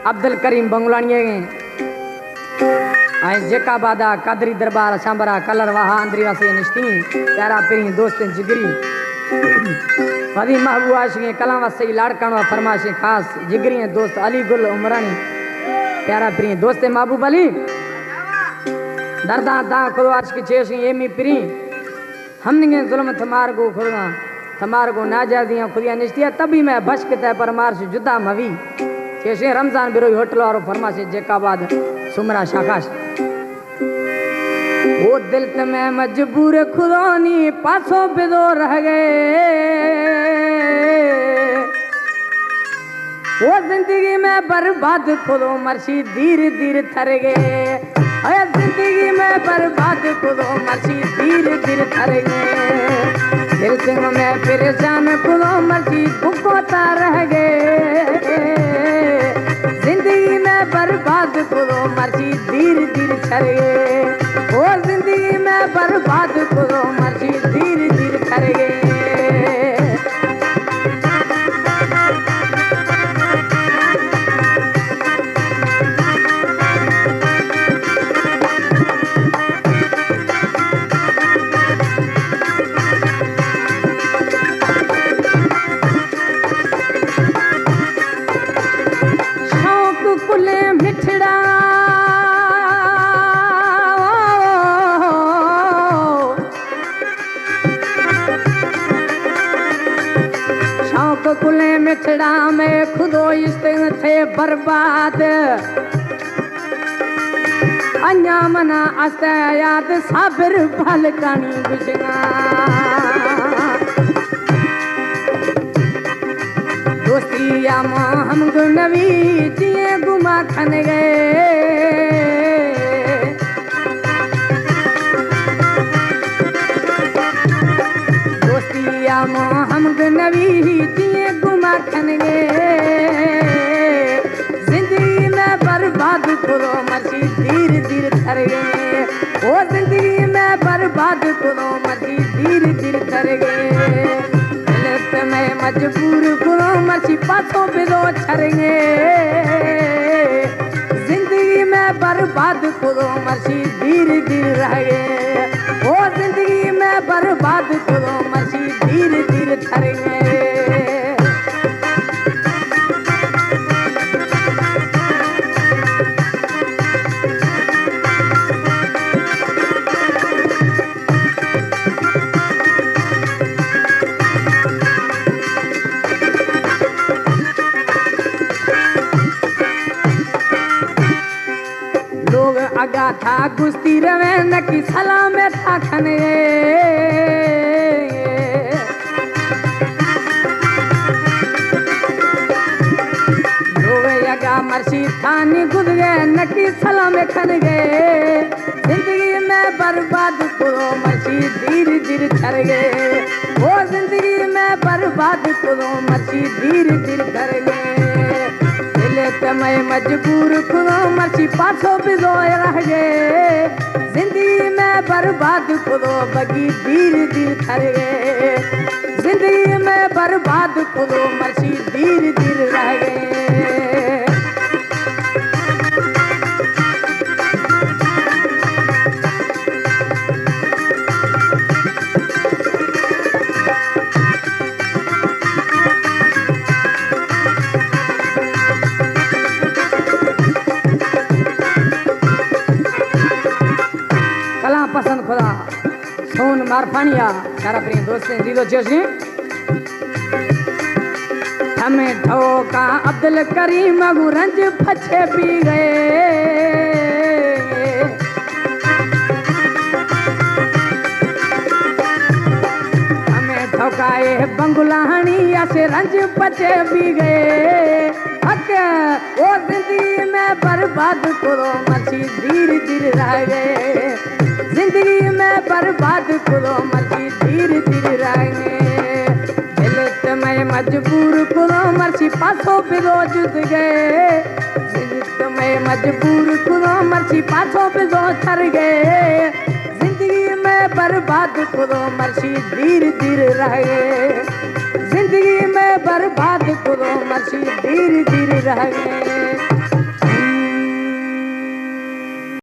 अब्दुल करीम बंगलानी जेका बादा कादरी दरबार सांबरा कलर वाहा अंदरी वासे निश्ती प्यारा पिरी दोस्त जिगरी वदी महबूब आशिक़ कला वसई लाड़कानो फरमाशे खास जिगरी दोस्त अली गुल उमरानी प्यारा पिरी दोस्त महबूब अली दरदा दा खुद आशिक़ चेश एमी पिरी हमने जुल्म थमार को खुदा थमार को नाजादियां खुदिया निश्तिया तभी मैं बश्क तय परमार से जुदा मवी चेशे रमजान बिरो होटल और फरमाशे जेका बाद सुमरा शाखाश वो दिल ते मैं मजबूर खुदानी पासों बिदो रह गए वो जिंदगी में बर्बाद खुदो मर्शी धीरे धीरे थर गए जिंदगी में बर्बाद खुदो मर्शी धीरे धीरे थर गए दिल से मैं परेशान खुदो मर्शी भुकोता रह गए जिंदगी में बर्बाद खुदो मर्शी धीरे धीरे थर गए और जिंदगी में बर्बाद खुदो मर्शी धीरे धीरे थर गए कुले मिठड़ा में खुदो इश्क थे बर्बाद अन्या मना अस्ते याद साबिर भल कानी गुजना दोस्ती या हम गुनवी जिए गुमा खन गए दोस्ती या हम गुनवी जिए गुमा खन गए जिंदगी में बर्बाद खुदो मर्शी धीरे धीरे थर गए ओ जिंदगी में बर्बाद खुदो मर्शी धीरे धीरे थर गए मैं मजबूर खुदो मर्शी पासों बिदो छर गए जिंदगी में बर्बाद खुदो मर्शी धीरे धीरे रह गए ओ जिंदगी में बर्बाद खुदो मर्शी धीरे धीरे थर गए अगा था गुस्ती रवे न की सलाम में था खने अगा मर्शी थानी गुद गए न की सलाम में खन गए जिंदगी में बर्बाद खुदो मर्शी धीरे धीरे थर गए वो जिंदगी में बर्बाद खुदो मर्शी धीरे धीरे थर गए मैं मजबूर खुदो मर्शी पासों बिदो रह गए जिंदगी में बर्बाद खुदो बगी धीरे धीरे थर गए जिंदगी में बर्बाद खुदो मर्शी धीरे धीरे रह गए पसंद खुदा सोन मारफानिया सारा प्रिय दोस्त दीदो चेशनी हमें ठोका अब्दुल करीम गुरंज फछे पी गए हमें ठोकाए बंगुलानी ऐसे रंज पछे पी गए हक वो जिंदगी में बर्बाद करो मर्शी धीरे धीरे रह गए जिंदगी में बर्बाद खुदो मर्शी धीरे धीरे रह गए दिल ते मैं मजबूर खुदो मर्शी पासों बिदो जुद गए जिंदगी में मजबूर खुदो मर्शी पासों बिदो थर गए जिंदगी में बर्बाद खुदो मर्शी धीरे धीरे रह गए जिंदगी में बर्बाद खुदो मर्शी धीरे धीरे रह गए